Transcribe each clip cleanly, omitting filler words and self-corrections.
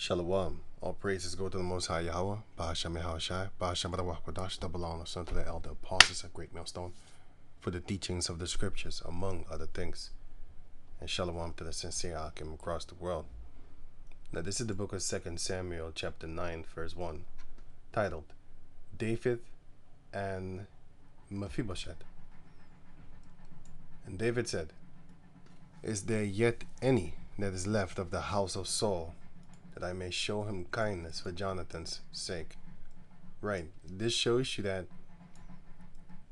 Shalom. All praises go to the Most High Yahweh, Bahashem Yahushai, Bahashem Barawakwadash, double honor, son to the elder apostles at Great Millstone, for the teachings of the scriptures, among other things. And Shalom to the sincere Akim across the world. Now this is the book of 2 Samuel, chapter 9, verse 1, titled, David and Mephibosheth. And David said, Is there yet any that is left of the house of Saul, that I may show him kindness for Jonathan's sake? Right, this shows you that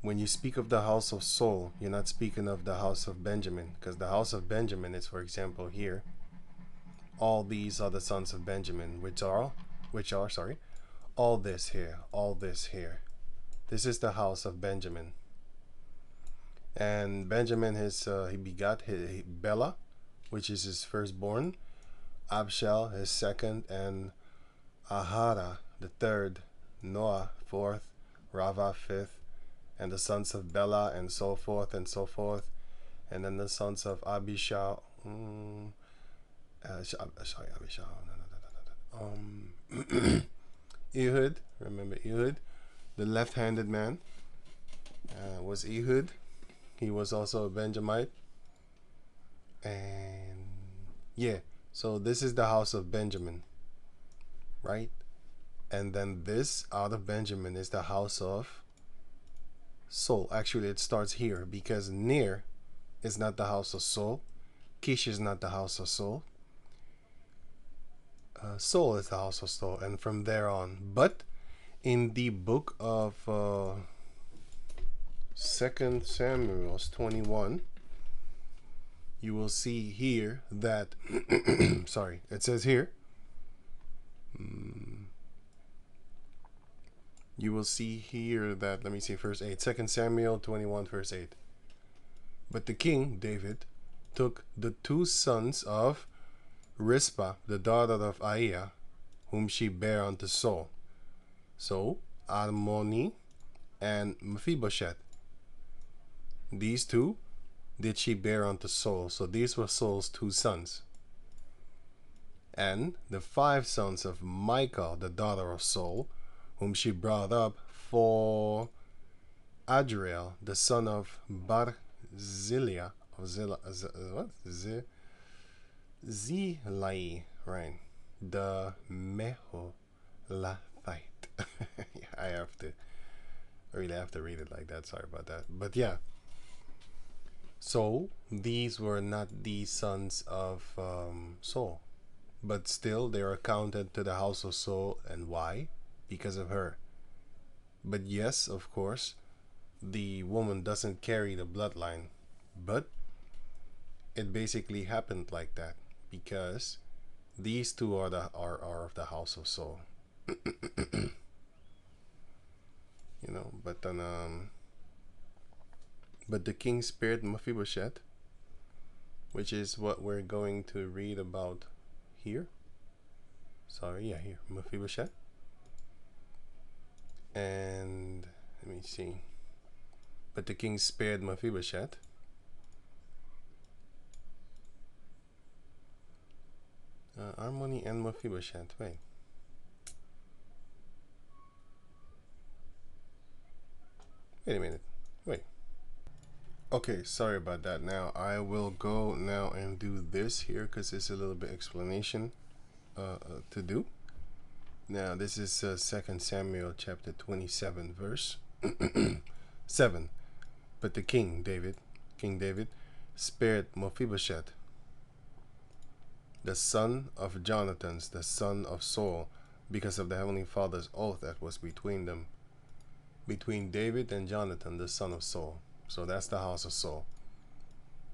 when you speak of the house of Saul, you're not speaking of the house of Benjamin, because the house of Benjamin is, for example, here. All these are the sons of Benjamin, which are all this here, all this here. This is the house of Benjamin. And Benjamin, he begot Bela, which is his firstborn, Abshal, his second, and Ahara, the third, Noah, fourth, Rava, fifth, and the sons of Bela, and so forth, and so forth. And then the sons of Abishal, Ehud, remember Ehud, the left-handed man, was Ehud. He was also a Benjamite. And yeah, so this is the house of Benjamin, right? And then this out of Benjamin is the house of Saul. Actually, it starts here because Ner is not the house of Saul. Kish is not the house of Saul. Saul is the house of Saul, and from there on. But in the book of 2 Samuel 21, you will see here that sorry, it says here, you will see here that, let me see, verse 8, 2 Samuel 21, verse 8. But the king, David, took the two sons of Rizpah, the daughter of Aiah, whom she bare unto Saul. So, Armoni and Mephibosheth. These two did she bear unto Saul. So these were Saul's two sons. And the 5 sons of Michal, the daughter of Saul, whom she brought up for Adriel, the son of Barzillai, Zilai, right? The Meholathite. I really have to read it like that. Sorry about that. But yeah. So these were not the sons of Saul, but still they are counted to the house of Saul. And why? Because of her. But yes, of course, the woman doesn't carry the bloodline, but it basically happened like that because these two are of the house of Saul. You know, but then but the king spared Mephibosheth, which is what we're going to read about here. Sorry, yeah, here, Mephibosheth. And let me see. But the king spared Mephibosheth. Harmony and Mephibosheth. Wait. Wait a minute. Wait. Okay, sorry about that. Now I will go now and do this here because it's a little bit explanation to do. Now this is 2 Samuel chapter 27 verse 7. But the King David spared Mephibosheth, the son of Jonathan, the son of Saul, because of the Heavenly Father's oath that was between them, between David and Jonathan, the son of Saul. So that's the house of Saul.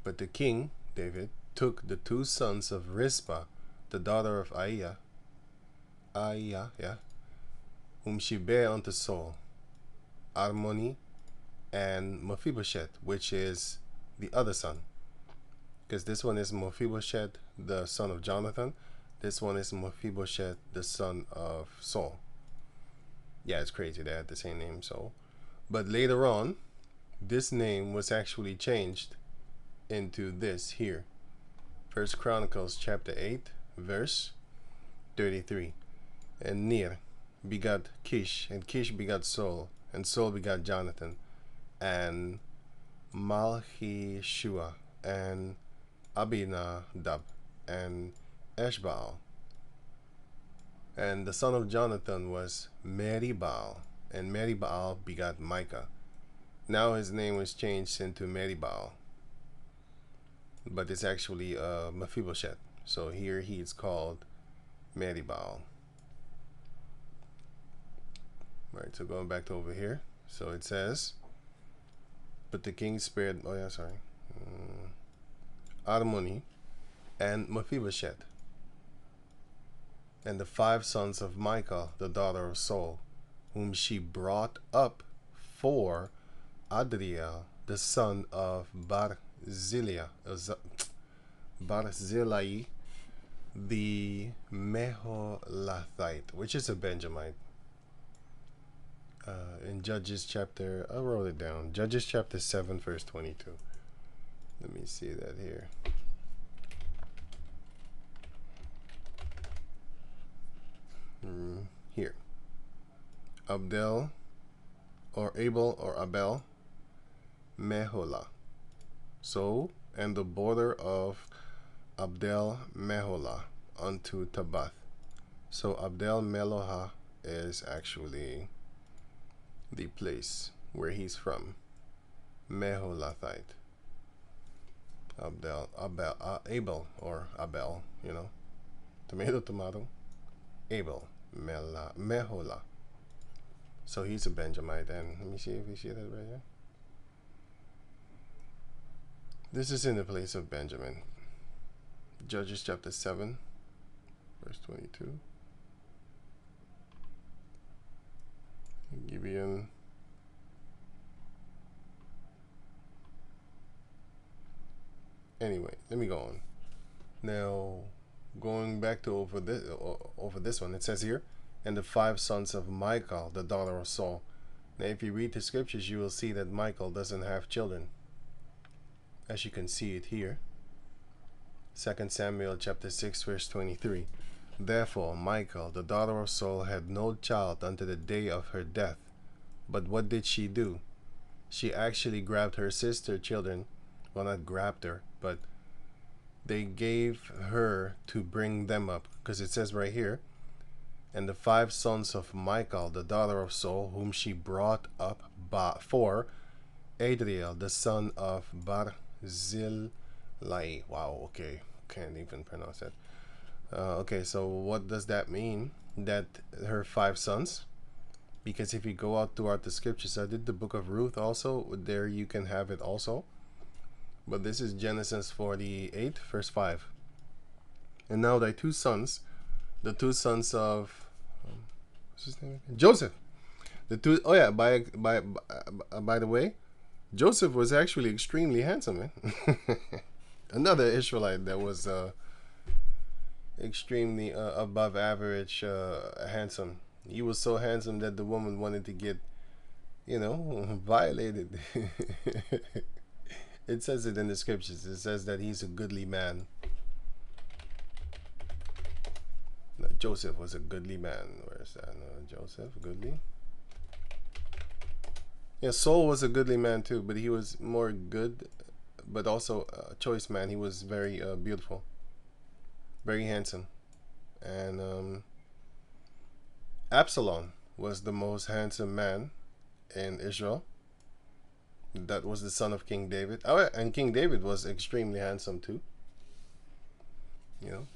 But the king, David, took the 2 sons of Rizpah, the daughter of Aiah, whom she bare unto Saul, Armoni and Mephibosheth, which is the other son. Because this one is Mephibosheth, the son of Jonathan. This one is Mephibosheth, the son of Saul. Yeah, it's crazy they had the same name, Saul. But later on, this name was actually changed into this here. 1 Chronicles chapter 8 verse 33. And Ner begot Kish, and Kish begot Saul, and Saul begot Jonathan, and Malchishua, and Abinadab, and Eshbaal. And the son of Jonathan was Meribbaal, and Meribbaal begot Micah. Now his name was changed into Meribbaal, but it's actually Mephibosheth. So here he is called Meribbaal. Right, so going back to over here. So it says, but the king spared, oh yeah, sorry, Armoni and Mephibosheth, and the 5 sons of Michal, the daughter of Saul, whom she brought up for Adriel, the son of Barzillai, the Meholathite, which is a Benjamite. In Judges chapter, I wrote it down, Judges chapter 7 verse 22. Let me see that here. Here, Abdel or Abel or Abel Meholah. So, and the border of Abdel Meholah unto Tabath. So Abdel Meholah is actually the place where he's from. Meholathite. Abel or Abel, you know, tomato, Abel, Meholah. So he's a Benjamite, and let me see if we see that right here. This is in the place of Benjamin. Judges chapter 7, verse 22. Gibeon. Anyway, let me go on. Now, going back to over this one, it says here, and the 5 sons of Michal, the daughter of Saul. Now, if you read the scriptures, you will see that Michal doesn't have children, as you can see it here. 2 Samuel chapter 6, verse 23. Therefore, Michal, the daughter of Saul, had no child unto the day of her death. But what did she do? She actually grabbed her sister's children. Well, not grabbed her, but they gave her to bring them up. Because it says right here, and the 5 sons of Michal, the daughter of Saul, whom she brought up for Adriel, the son of Barzillai. Wow, okay. Can't even pronounce that. Okay, so what does that mean? That her 5 sons? Because if you go out throughout the scriptures, I did the book of Ruth also. There you can have it also. But this is Genesis 48, verse 5. And now thy 2 sons, the 2 sons of what's his name? Joseph. The 2. Oh yeah. By the way, Joseph was actually extremely handsome, man. Another Israelite that was extremely above average handsome. He was so handsome that the woman wanted to get, you know, violated. It says it in the scriptures. It says that he's a goodly man. No, Joseph was a goodly man. Where's that? No, Joseph, goodly. Yeah, Saul was a goodly man too, but he was more good, but also a choice man. He was very beautiful, very handsome. And Absalom was the most handsome man in Israel. That was the son of King David. Oh, and King David was extremely handsome too. You know.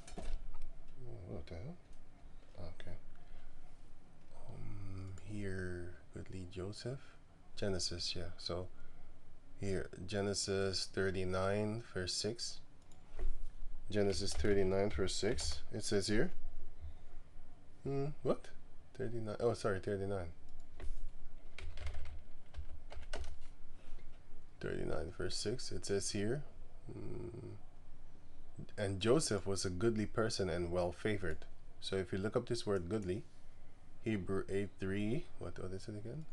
What the hell? Okay. Here, goodly Joseph. Genesis, yeah. So here, Genesis 39, verse 6. Genesis 39, verse 6. It says here. What? 39. Oh, sorry, 39. 39 verse 6, it says here, and Joseph was a goodly person and well favored. So if you look up this word goodly, Hebrew 8:3, what is it again?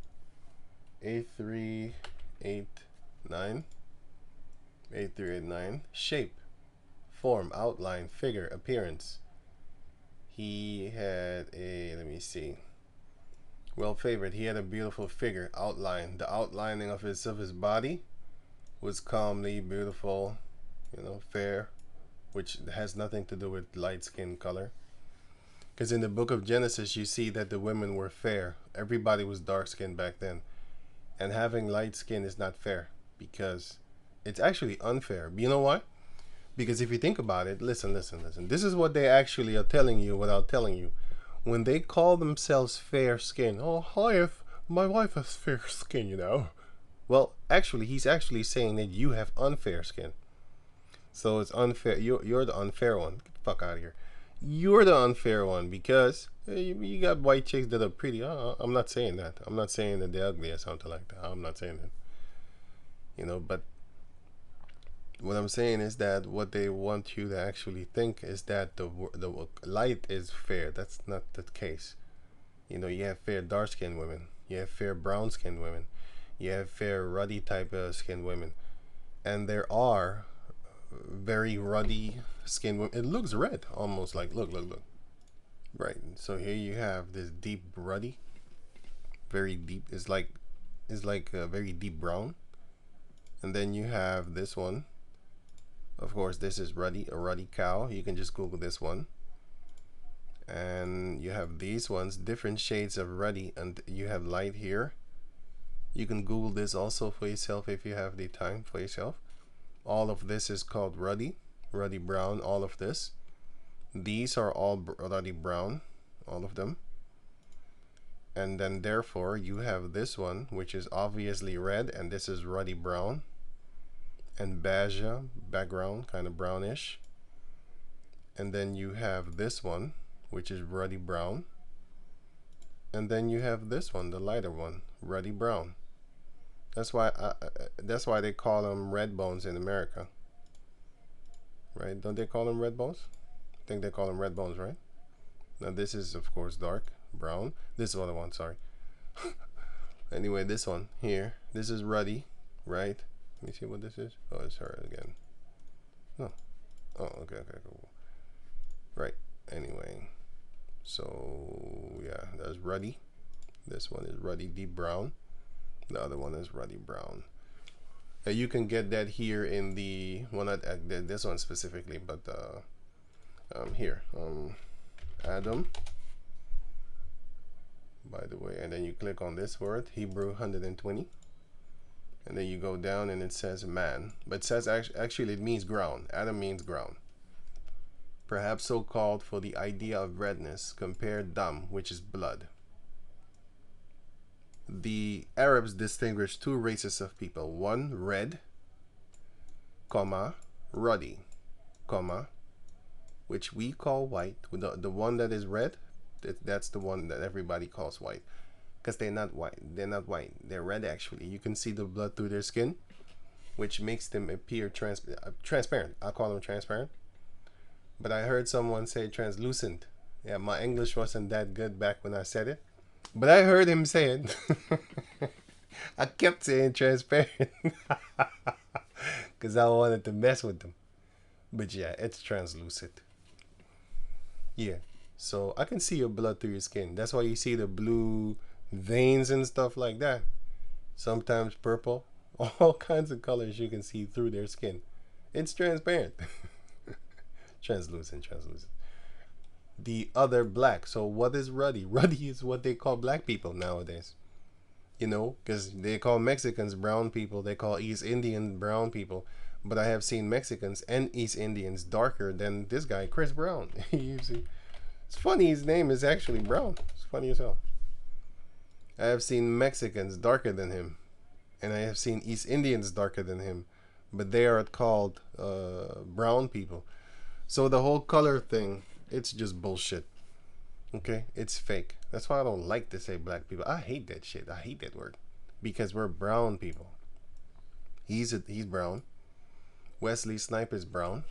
8389, 8389, shape, form, outline, figure, appearance. he had a, let me see, well favored. He had a beautiful figure outline. The outlining of his body was calmly beautiful, you know, fair, which has nothing to do with light skin color. Because in the book of Genesis, you see that the women were fair. Everybody was dark skinned back then. And having light skin is not fair, because it's actually unfair. You know why? Because if you think about it, listen. This is what they actually are telling you without telling you. When they call themselves fair skin, oh, hi, my wife has fair skin, you know. Well, actually, he's actually saying that you have unfair skin. So it's unfair. You're the unfair one. Get the fuck out of here. You're the unfair one, because you got white chicks that are pretty. I'm not saying that. I'm not saying that they're ugly or something like that. I'm not saying that. You know, but what I'm saying is that what they want you to actually think is that the light is fair. That's not the case. You know, you have fair dark skinned women. You have fair brown skinned women. You have fair ruddy type of skinned women. And there are very ruddy skinned women. It looks red, almost like, look. Right, so here you have this deep ruddy, very deep. It's like a very deep brown. And then you have this one. Of course, this is ruddy, a ruddy cow. You can just Google this one. And you have these ones, different shades of ruddy, and you have light here. You can Google this also for yourself if you have the time for yourself. All of this is called ruddy brown, all of this. These are all ruddy brown, all of them. And then therefore you have this one, which is obviously red, and this is ruddy brown. And beige background, kind of brownish. And then you have this one, which is ruddy brown. And then you have this one, the lighter one, ruddy brown. That's why they call them red bones in America, right? Don't they call them red bones? I think they call them red bones, right? Now this is of course dark brown. This is the other one, sorry. Anyway, this one here, this is ruddy, right? Let me see what this is. Oh, it's her again. No. Oh, okay, cool. Right. Anyway, so yeah, that's ruddy. This one is ruddy deep brown. The other one is ruddy brown. You can get that here in the, well, not this one specifically, but here, Adam, by the way, and then you click on this word, Hebrew 120, and then you go down and it says man, but it says actually it means ground. Adam means ground. Perhaps so called for the idea of redness, compare dam, which is blood. The Arabs distinguish two races of people, one red, comma, ruddy, comma, which we call white. The one that is red, that's the one that everybody calls white, because they're not white. They're red actually. You can see the blood through their skin, which makes them appear transparent. I call them transparent, but I heard someone say translucent. Yeah, my English wasn't that good back when I said it. But I heard him say it. I kept saying transparent because I wanted to mess with them. But yeah, it's translucent. Yeah, so I can see your blood through your skin. That's why you see the blue veins and stuff like that. Sometimes purple. All kinds of colors you can see through their skin. It's transparent. Translucent. The other black. So what is ruddy? Ruddy is what they call black people nowadays. You know, because they call Mexicans brown people. They call East Indian brown people. But I have seen Mexicans and East Indians darker than this guy, Chris Brown. You see, it's funny. His name is actually Brown. It's funny as hell. I have seen Mexicans darker than him, and I have seen East Indians darker than him, but they are called brown people. So the whole color thing, it's just bullshit. Okay, it's fake. That's why I don't like to say black people. I hate that shit. I hate that word, because we're brown people. He's brown. Wesley Snipes is brown.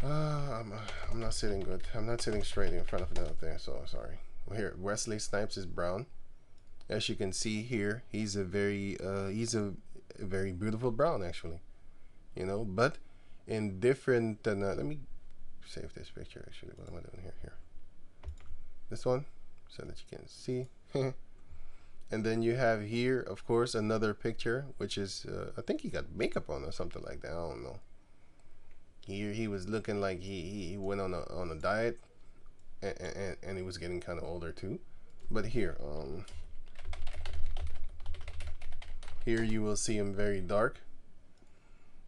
I'm not sitting good. I'm not sitting straight in front of another thing, so sorry. Here, Wesley Snipes is brown. As you can see here, he's a very beautiful brown actually. You know, but in different. Let me save this picture. Actually, what am I doing here? Here, this one, so that you can see. And then you have here, of course, another picture, which is I think he got makeup on or something like that. I don't know. Here he was looking like he went on a diet, and he was getting kind of older too. But here, here you will see him very dark,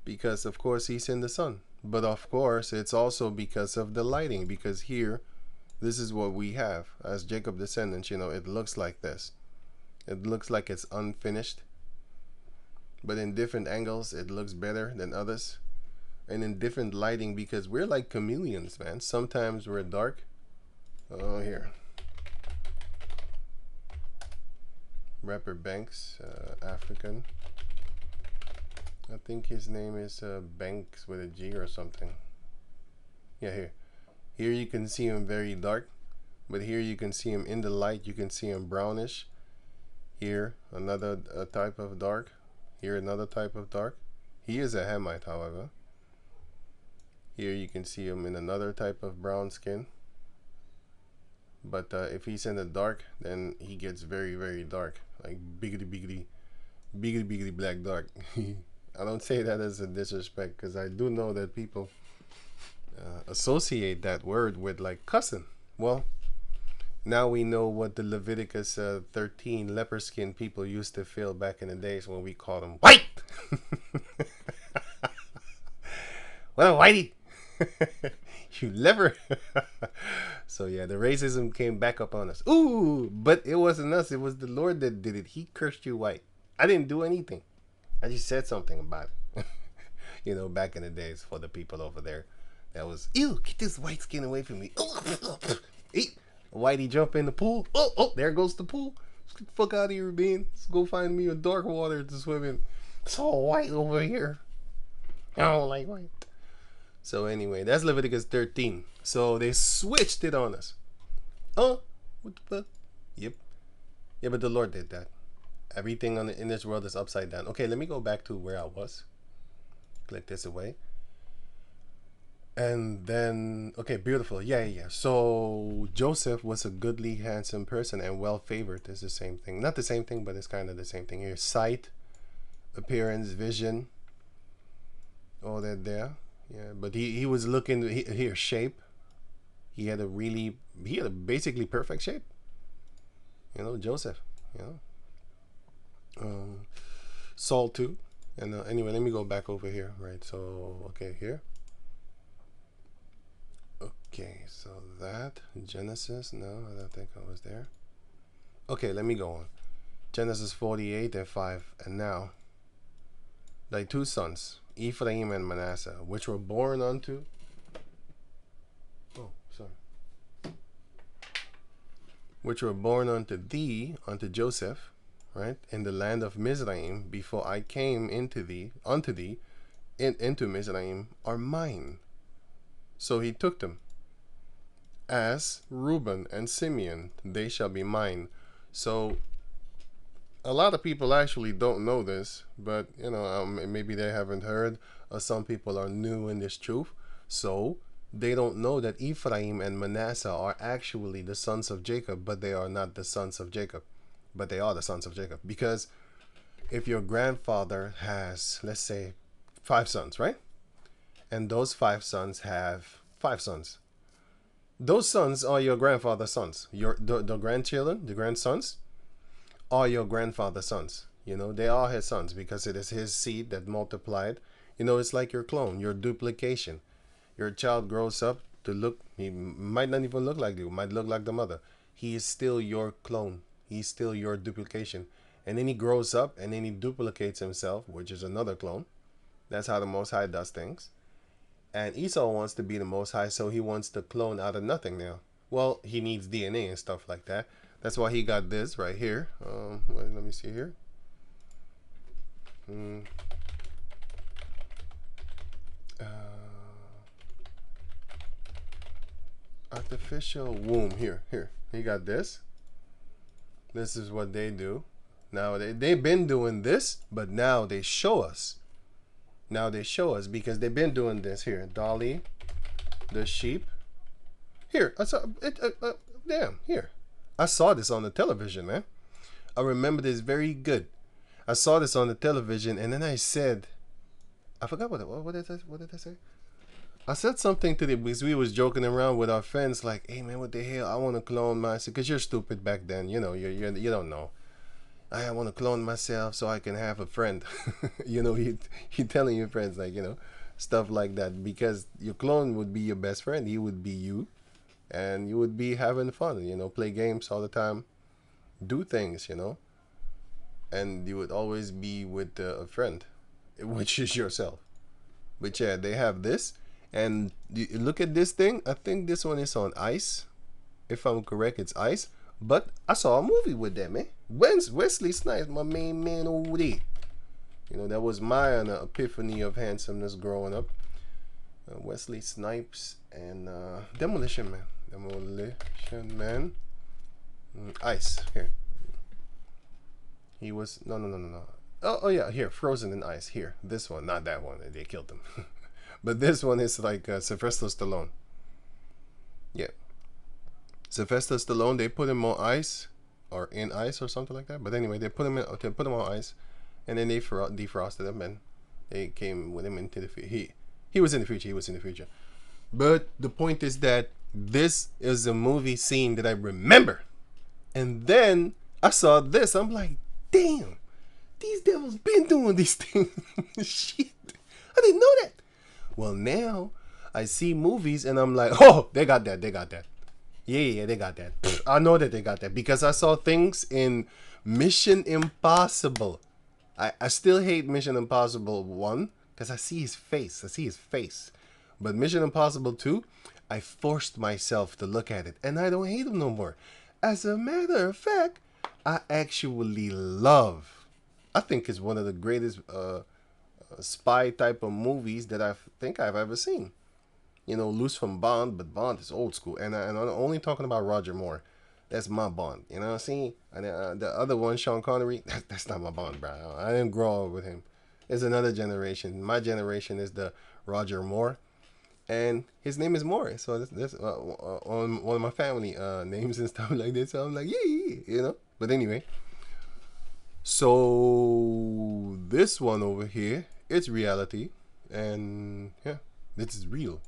because of course he's in the sun. But of course it's also because of the lighting, because here, this is what we have as Jacob descendants. You know, it looks like this. It looks like it's unfinished, but in different angles it looks better than others, and in different lighting, because we're like chameleons, man. Sometimes we're dark. Oh, here, rapper Banks, African. I think his name is Banks with a G or something. Yeah, here you can see him very dark, but here you can see him in the light. You can see him brownish. Here another type of dark. Here another type of dark. He is a Hamite, however. Here you can see him in another type of brown skin. But if he's in the dark, then he gets very, very dark, like biggity black dark. I don't say that as a disrespect, because I do know that people associate that word with like cussing. Well, now we know what the Leviticus 13 leper skin people used to feel back in the days when we called them white. What a whitey. You leper. So yeah, the racism came back up on us. Ooh, but it wasn't us. It was the Lord that did it. He cursed you white. I didn't do anything. I just said something about it. You know, back in the days, for the people over there, that was, ew, get this white skin away from me. Whitey jump in the pool. Oh, there goes the pool. Let's get the fuck out of here, man. Let's go find me a dark water to swim in. It's all white over here. I don't like white. So anyway, that's Leviticus 13. So they switched it on us. Oh, what the fuck? Yep. Yeah, but the Lord did that. Everything in this world is upside down. Okay, let me go back to where I was. Click this away. And then, okay, beautiful. Yeah. So Joseph was a goodly, handsome person and well favored. It's the same thing. Not the same thing, but it's kind of the same thing here. Sight, appearance, vision, all that there. Yeah, but he was looking here, shape. He had a basically perfect shape. You know, Joseph. You know, Saul too. And anyway, let me go back over here. Right. So okay, here. Okay, so that Genesis. No, I don't think I was there. Okay, let me go on. Genesis 48 and 5, and now thy two sons, Ephraim and Manasseh, which were born unto. Oh, sorry. Which were born unto thee, unto Joseph, right, in the land of Mizraim, before I came unto thee, into Mizraim, are mine. So he took them. As Reuben and Simeon, they shall be mine. So a lot of people actually don't know this, but you know, maybe they haven't heard, or some people are new in this truth, so they don't know that Ephraim and Manasseh are actually the sons of Jacob, but they are not the sons of Jacob, but they are the sons of Jacob. Because if your grandfather has, let's say, 5 sons, right, and those 5 sons have 5 sons, those sons are your grandfather's sons. The grandchildren, the grandsons, are your grandfather's sons. You know, they are his sons, because it is his seed that multiplied. You know, it's like your clone, your duplication. Your child grows up to look, he might not even look like you, might look like the mother. He is still your clone. He's still your duplication. And then he grows up and then he duplicates himself, which is another clone. That's how the Most High does things. And Esau wants to be the Most High, so he wants to clone out of nothing now. Well, he needs DNA and stuff like that. That's why he got this right here. Let me see here. Artificial womb. Here. He got this. This is what they do. Now, they've been doing this, but now they show us. Now they show us, because they've been doing this here. Dolly, the sheep. Here, I saw it. Damn, here. I saw this on the television, man. I remember this very good. I saw this on the television, and then I said, I forgot what did I say? I said something to them because we was joking around with our friends, like, "Hey man, what the hell? I want to clone myself." Because you're stupid back then, you know. You don't know. I want to clone myself so I can have a friend. You know, you telling your friends, like, you know, stuff like that, because your clone would be your best friend. He would be you, and you would be having fun. You know, play games all the time, do things. You know, and you would always be with a friend, which is yourself. But yeah, they have this. And look at this thing. I think this one is on ice. If I'm correct, it's ice. But I saw a movie with that, man. Wesley Snipes, my main man over there. You know, that was my epiphany of handsomeness growing up. Wesley Snipes and Demolition Man. Demolition Man. Ice. Here. He was... No. Oh, yeah. Here. Frozen in Ice. Here. This one. Not that one. They killed him. But this one is like Sylvester Stallone. Yeah. Sylvester Stallone, they put him on ice, or in ice or something like that. But anyway, they put him on ice, and then they defrosted him, and they came with him into the future. He was in the future. He was in the future. But the point is that this is a movie scene that I remember. And then I saw this. I'm like, damn, these devils been doing these things. Shit. I didn't know that. Well, now I see movies and I'm like, oh, they got that. Yeah, they got that. I know that they got that because I saw things in Mission Impossible. I still hate Mission Impossible 1 because I see his face. But Mission Impossible 2, I forced myself to look at it and I don't hate him no more. As a matter of fact, I actually I think it's one of the greatest spy type of movies that I think I've ever seen. You know, loose from Bond, but Bond is old school. And I'm only talking about Roger Moore. That's my Bond. You know what I'm saying? And the other one, Sean Connery, that's not my Bond, bro. I didn't grow up with him. It's another generation. My generation is the Roger Moore. And his name is Moore. So that's on one of my family names and stuff like that. So I'm like, yeah, you know. But anyway. So this one over here, it's reality. And yeah, this is real.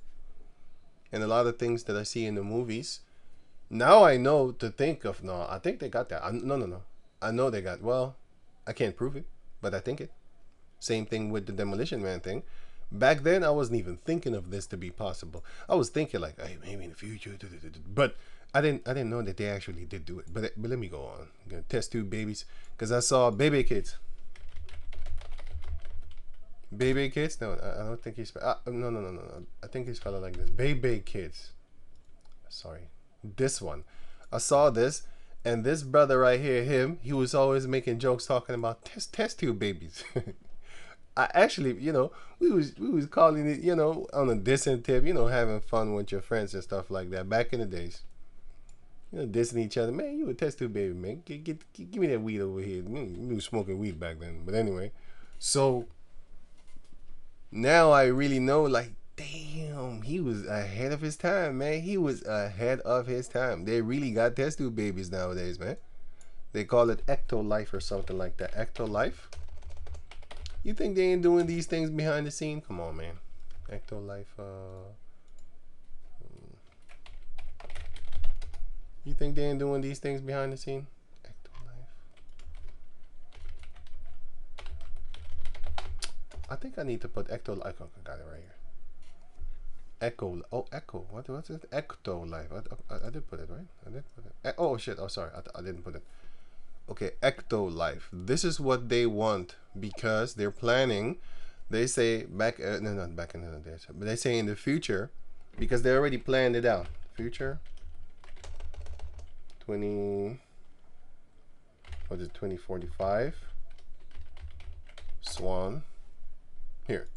And a lot of things that I see in the movies, now I know to think of. No, I think they got that. No. I know they got, well, I can't prove it, but I think it. Same thing with the Demolition Man thing. Back then, I wasn't even thinking of this to be possible. I was thinking like, hey, maybe in the future. But I didn't know that they actually did do it. But let me go on. I'm gonna test tube babies because I saw baby kids. Baby kids? No, I don't think he's... No. I think he's spelled like this. Baby kids. Sorry. This one. I saw this, and this brother right here, he was always making jokes talking about test tube babies. I actually, you know, we was calling it, you know, on a distant tip, you know, having fun with your friends and stuff like that back in the days. You know, dissing each other. Man, you a test tube baby, man. Give me that weed over here. We was smoking weed back then. But anyway, so... now I really know, like, damn, he was ahead of his time, man. He was ahead of his time. They really got test tube babies nowadays, man. They call it EctoLife or something like that. EctoLife? You think they ain't doing these things behind the scene? Come on, man. EctoLife, you think they ain't doing these things behind the scene? I think I need to put EctoLife. Oh, I got it right here. Echo. What's it? EctoLife. I did put it, right? I did put it. Oh, shit. Oh, sorry. I didn't put it. Okay, EctoLife. This is what they want because they're planning. They say back... no, not back in the days. But they say in the future because they already planned it out. Future. 2045. Swan. Here,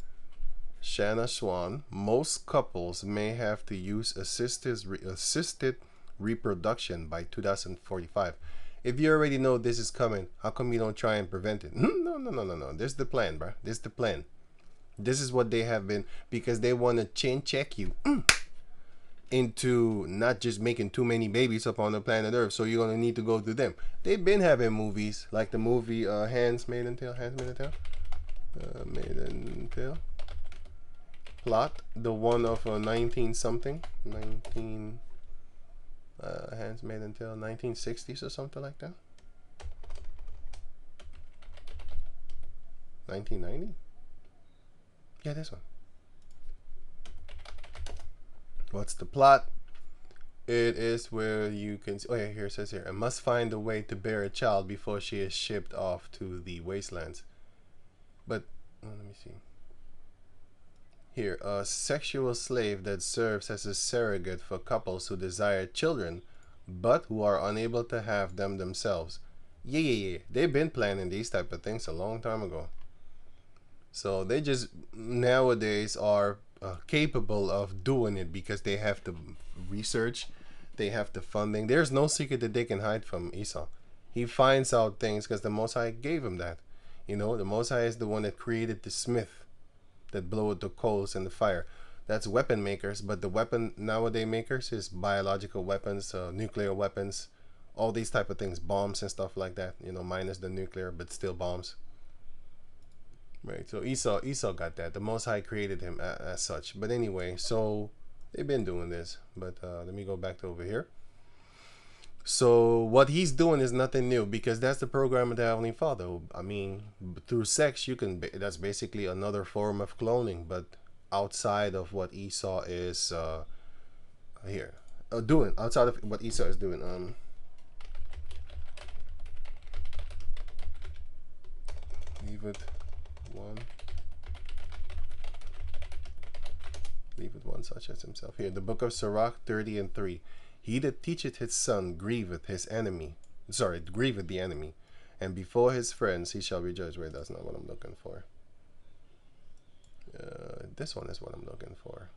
Shanna Swan. Most couples may have to use assisted reproduction by 2045. If you already know this is coming, how come you don't try and prevent it? No. This is the plan, bro. This is the plan. This is what they have been, because they want to chin check you into not just making too many babies up on the planet Earth. So you're gonna need to go through them. They've been having movies like the movie Handmaid's Tale, Maiden Tale. Plot, the one of 19 something, 19 Handmaid's Tale, 1960s or something like that. 1990. Yeah, this one. What's the plot? It is where you can see, oh yeah, here it says here, I must find a way to bear a child before she is shipped off to the wastelands. But let me see. Here, a sexual slave that serves as a surrogate for couples who desire children, but who are unable to have them themselves. Yeah. They've been planning these type of things a long time ago. So they just nowadays are capable of doing it because they have the research, they have the funding. There's no secret that they can hide from Esau. He finds out things because the Most High gave him that. You know, the Most High is the one that created the smith that blow the coals and the fire. That's weapon makers, but the weapon nowadays makers is biological weapons, nuclear weapons, all these type of things, bombs and stuff like that. You know, minus the nuclear, but still bombs. Right, so Esau got that. The Most High created him as such. But anyway, so they've been doing this. But let me go back to over here. So what he's doing is nothing new, because that's the program of the Heavenly Father. I mean, through sex, you can. That's basically another form of cloning, but outside of what Esau is here doing. Outside of what Esau is doing. Leave it. Leave it one such as himself. Here, the book of Sirach 30:3. He that teacheth his son grieveth his enemy. Grieveth the enemy, and before his friends he shall rejoice. Wait, that's not what I'm looking for. This one is what I'm looking for.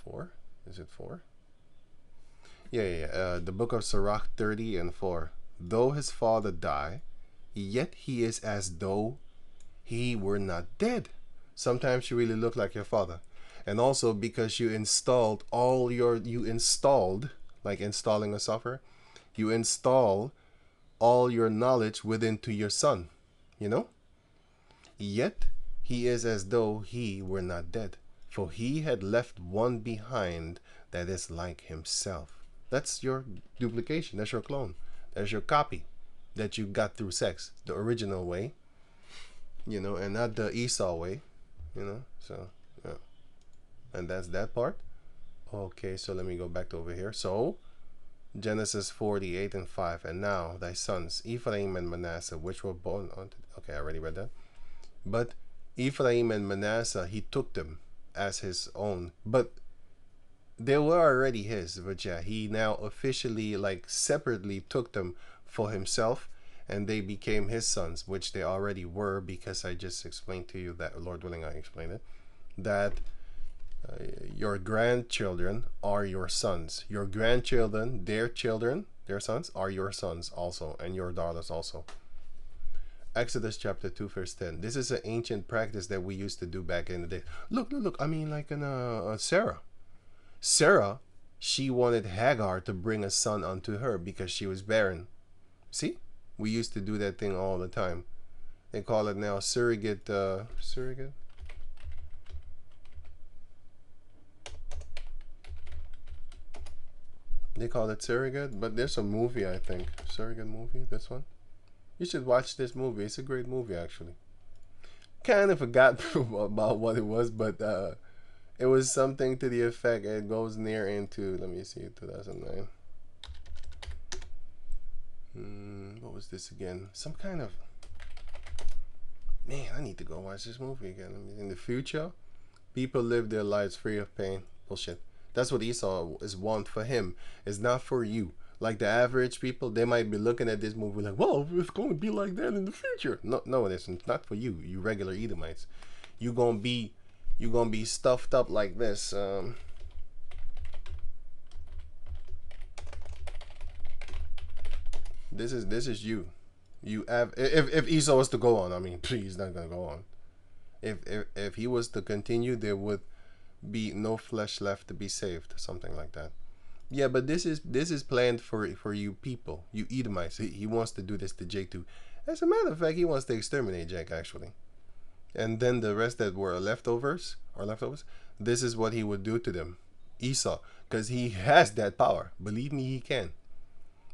4? Is it 4? Yeah. The book of Sirach 30:4. Though his father die, yet he is as though he were not dead. Sometimes you really look like your father. And also because you installed like installing a software, you install all your knowledge within to your son, you know? Yet he is as though he were not dead, for he had left one behind that is like himself. That's your duplication, that's your clone, that's your copy that you got through sex, the original way, you know, and not the Esau way, you know. So yeah, and that's that part. Okay, so let me go back to over here. So Genesis 48:5. And now thy sons Ephraim and Manasseh, which were born unto, okay, I already read that. But Ephraim and Manasseh, he took them as his own, but they were already his. But yeah, he now officially, like, separately took them for himself, and they became his sons, which they already were, because I just explained to you that, Lord willing, I explained it, that your grandchildren are your sons. Your grandchildren, their children, their sons, are your sons also, and your daughters also. Exodus chapter 2 verse 10. This is an ancient practice that we used to do back in the day. Look. I mean, like in Sarah, she wanted Hagar to bring a son unto her because she was barren. See? We used to do that thing all the time. They call it now surrogate. Surrogate? They call it surrogate, but there's a movie, I think. Surrogate movie, this one. You should watch this movie. It's a great movie, actually. Kind of forgot about what it was, but it was something to the effect. It goes near into, let me see, 2009. What was this again? Some kind of, man, I need to go watch this movie again. In the future, people live their lives free of pain. Bullshit. That's what Esau is want for him. It's not for you. Like the average people, they might be looking at this movie like, well, it's going to be like that in the future. No, it isn't. It's not for you. You regular Edomites. You're gonna be stuffed up like this. This is you. You have, if Esau was to go on, I mean, please, not gonna go on. If he was to continue, there would be no flesh left to be saved, something like that. Yeah, but this is planned for you people, you Edomites. He wants to do this to Jake too. As a matter of fact, he wants to exterminate Jake actually, and then the rest that were leftovers or leftovers. This is what he would do to them, Esau, because he has that power. Believe me, he can.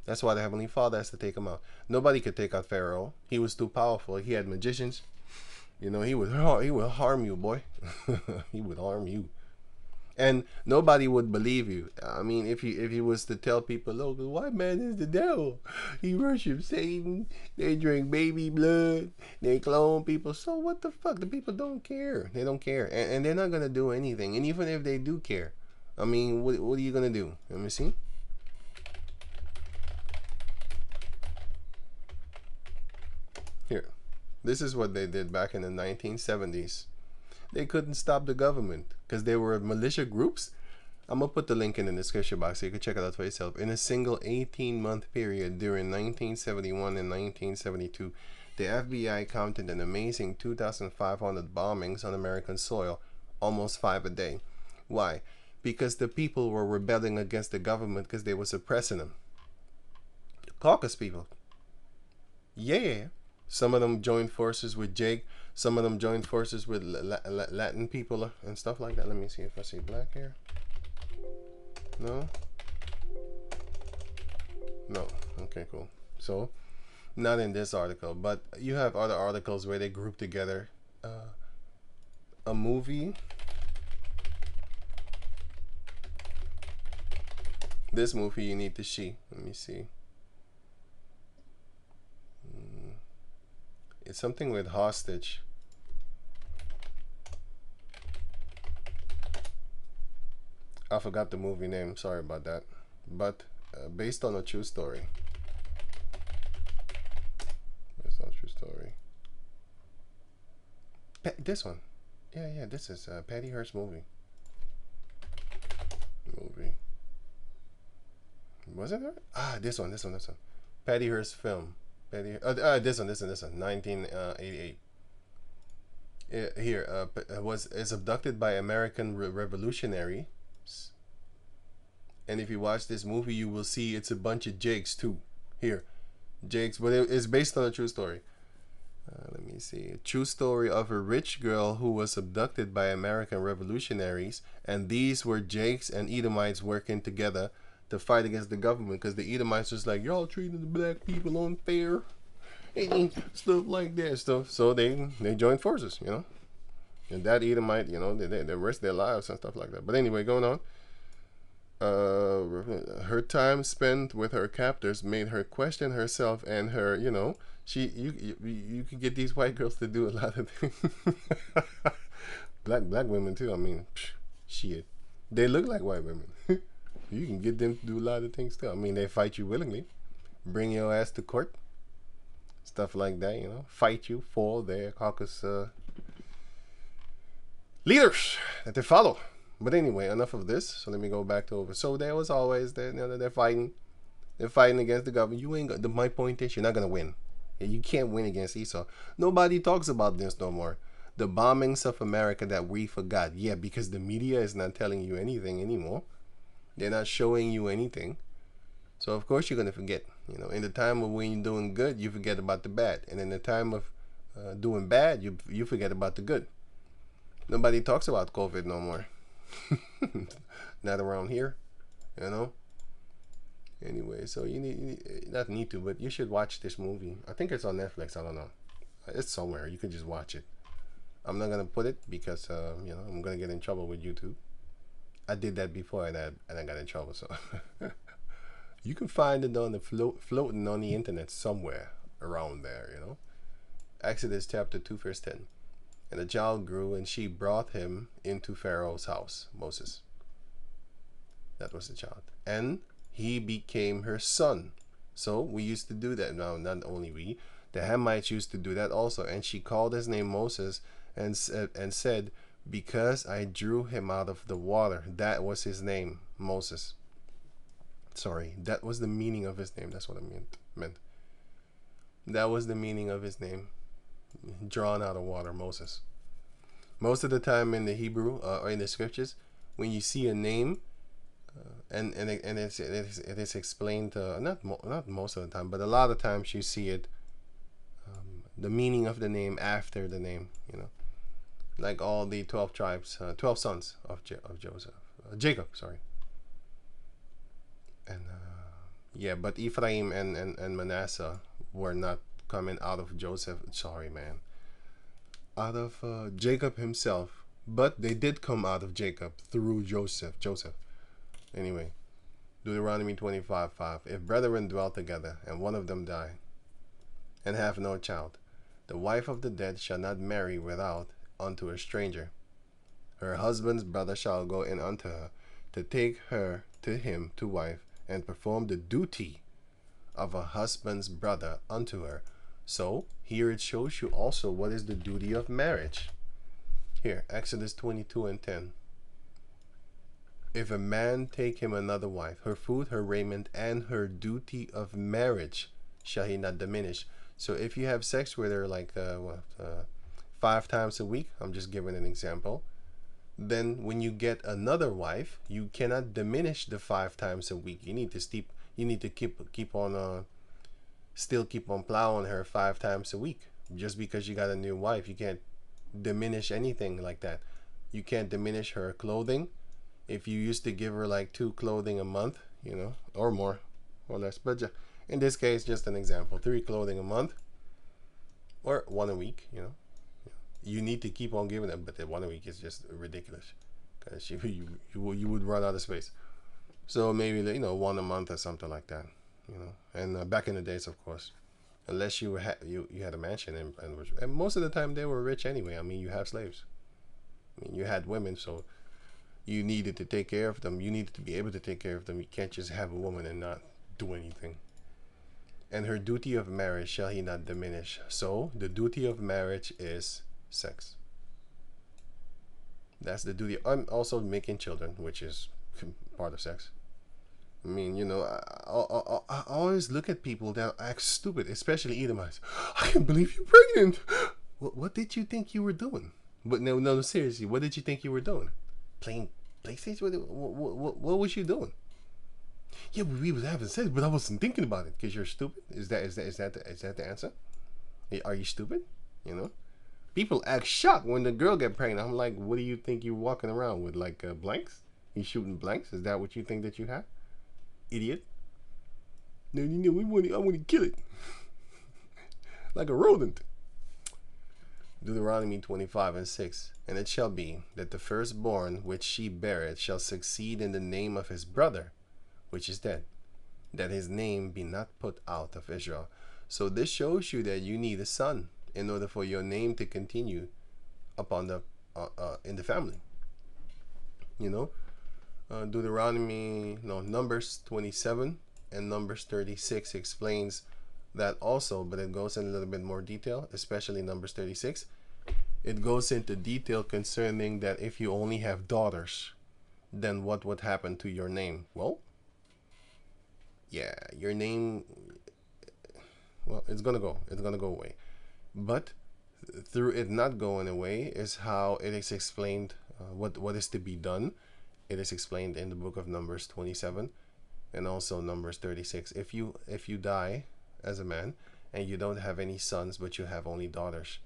That's why the Heavenly Father has to take him out. Nobody could take out Pharaoh. He was too powerful. He had magicians. You know, he would harm you, boy. He would harm you. And nobody would believe you. I mean, if he was to tell people, look, the white man is the devil. He worships Satan. They drink baby blood. They clone people. So what the fuck? The people don't care. They don't care. And they're not going to do anything. And even if they do care, I mean, what are you going to do? Let me see. Here. This is what they did back in the 1970s. They couldn't stop the government because they were militia groups. I'm going to put the link in the description box so you can check it out for yourself. In a single 18-month period during 1971 and 1972, the FBI counted an amazing 2,500 bombings on American soil, almost 5 a day. Why? Because the people were rebelling against the government because they were suppressing them. The caucus people. Yeah. Some of them joined forces with Jake. Some of them joined forces with Latin people and stuff like that. Let me see if I see black here. No? No. Okay, cool. So, not in this article, but you have other articles where they group together a movie. This movie you need to see. Let me see. It's something with hostage. I forgot the movie name. Sorry about that. But based on a true story. Based on a true story. This one. Yeah. This is Patty Hearst movie. Was it her? Ah, this one. Patty Hearst film. This one, 1988. Here, is abducted by American revolutionaries, and if you watch this movie, you will see it's a bunch of Jakes too. Here, Jakes, but it's based on a true story. Let me see. A true story of a rich girl who was abducted by American revolutionaries, and these were Jakes and Edomites working together to fight against the government because the Edomites was like, y'all treating the black people unfair and stuff like that stuff. So they joined forces, you know. And that Edomite, you know, they risked their lives and stuff like that. But anyway, going on. Her time spent with her captors made her question herself and her, you know, you can get these white girls to do a lot of things. black women too. I mean, shit, they look like white women. You can get them to do a lot of things too. I mean, they fight you willingly, bring your ass to court, stuff like that, you know, fight you for their caucus leaders that they follow. But anyway, enough of this. So let me go back to over. So there was always that, you know, they're fighting against the government. You ain't got, my point is, you're not gonna win. You can't win against Esau. Nobody talks about this no more. The bombings of America that we forgot. Yeah, because the media is not telling you anything anymore. They're not showing you anything. So of course you're gonna forget. You know, in the time of when you're doing good, you forget about the bad, and in the time of doing bad, you forget about the good. Nobody talks about COVID no more. Not around here, you know. Anyway, so you not need to, but you should watch this movie. I think it's on Netflix. I don't know. It's somewhere. You can just watch it. I'm not gonna put it because you know, I'm gonna get in trouble with YouTube. I did that before and I got in trouble. So you can find it on the floating on the internet somewhere around there, you know. Exodus chapter 2 verse 10. And the child grew, and she brought him into Pharaoh's house, Moses. That was the child. And he became her son. So we used to do that. Now, not only we, the Hamites used to do that also. And she called his name Moses and said, because I drew him out of the water. That was his name, Moses. Sorry, that was the meaning of his name. That's what I meant. That was the meaning of his name. Drawn out of water, Moses. Most of the time in the Hebrew or in the scriptures, when you see a name, it is explained, not most of the time, but a lot of times you see it, the meaning of the name after the name, you know, like all the 12 tribes, 12 sons of Joseph, Jacob, sorry. And yeah, but Ephraim and Manasseh were not coming out of Joseph, sorry man, out of Jacob himself, but they did come out of Jacob through Joseph. Anyway, Deuteronomy 25:5. If brethren dwell together, and one of them die, and have no child, the wife of the dead shall not marry without unto a stranger. Her husband's brother shall go in unto her, to take her to him to wife, and perform the duty of a husband's brother unto her. So, here it shows you also what is the duty of marriage. Here, Exodus 22:10. If a man take him another wife, her food, her raiment, and her duty of marriage shall he not diminish. So if you have sex with her like 5 times a week, I'm just giving an example, then when you get another wife, you cannot diminish the 5 times a week. You need to keep on still keep on plowing her 5 times a week. Just because you got a new wife, you can't diminish anything like that. You can't diminish her clothing. If you used to give her like 2 clothing a month, you know, or more or less, but in this case, just an example, 3 clothing a month or 1 a week, you know, you need to keep on giving them, but the 1 a week is just ridiculous because you would run out of space. So maybe, you know, 1 a month or something like that, you know. And back in the days, of course, unless you had a mansion and most of the time they were rich anyway. I mean, you have slaves. I mean, you had women, so you needed to take care of them. You needed to be able to take care of them. You can't just have a woman and not do anything. And her duty of marriage shall he not diminish. So the duty of marriage is sex. That's the duty. I'm also making children, which is part of sex. I mean, you know, I always look at people that act stupid, especially Edomites. I can't believe you're pregnant. What did you think you were doing? But no, seriously, what did you think you were doing? Playing PlayStation? What was you doing? Yeah, we was having sex, but I wasn't thinking about it because you're stupid. Is that the answer? Are you stupid? You know, people act shocked when the girl get pregnant. I'm like, what do you think you're walking around with, like blanks? You shooting blanks? Is that what you think that you have? Idiot. No, I want to kill it like a rodent. Deuteronomy 25:6. And it shall be that the firstborn which she beareth shall succeed in the name of his brother, which is dead, that his name be not put out of Israel. So this shows you that you need a son in order for your name to continue upon the in the family. You know, Numbers 27 and Numbers 36 explains that also, but it goes in a little bit more detail, especially Numbers 36. It goes into detail concerning that if you only have daughters, then what would happen to your name? Well, yeah, your name, well, it's gonna go away. But through it not going away is how it is explained, what is to be done. It is explained in the book of Numbers 27 and also Numbers 36. If you die as a man and you don't have any sons but you have only daughters,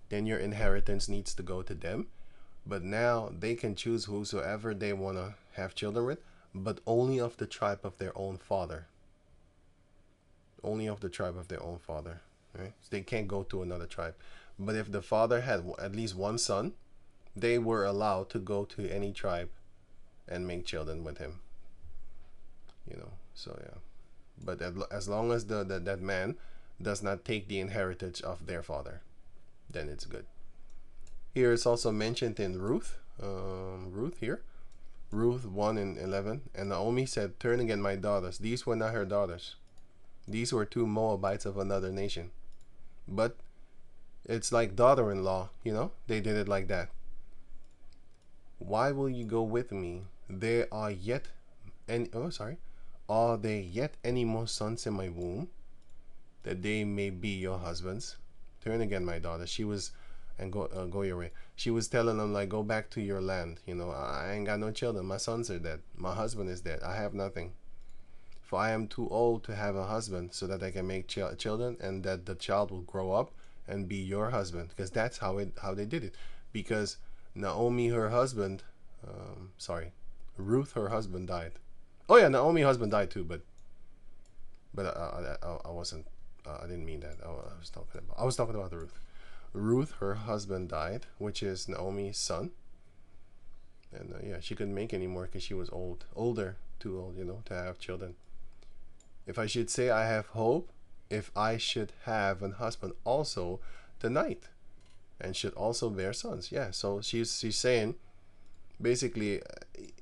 then your inheritance needs to go to them. But now they can choose whosoever they want to have children with, but only of the tribe of their own father. Only of the tribe of their own father. Right? So they can't go to another tribe. But if the father had at least one son, they were allowed to go to any tribe and make children with him. You know, so yeah. But as long as that man does not take the inheritance of their father, then it's good. Here it's also mentioned in Ruth. Ruth 1:11. And Naomi said, "Turn again, my daughters." These were not her daughters. These were 2 Moabites of another nation. But it's like daughter-in-law, you know? They did it like that. Why will you go with me? There are yet Are there yet any more sons in my womb, that they may be your husbands? Turn again, my daughter. She was and go your way. She was telling them like, go back to your land. You know, I ain't got no children. My sons are dead. My husband is dead. I have nothing. For I am too old to have a husband, so that I can make children, and that the child will grow up and be your husband. Because that's how they did it. Because Naomi, her husband, sorry, Ruth, her husband died. Oh yeah, Naomi, husband died too, but I wasn't. I didn't mean that. I was talking about Ruth. Ruth, her husband died, which is Naomi's son, and yeah, she couldn't make anymore because she was too old, you know, to have children. If I should say I have hope, if I should have an husband also tonight, and should also bear sons. Yeah, so she's saying, basically,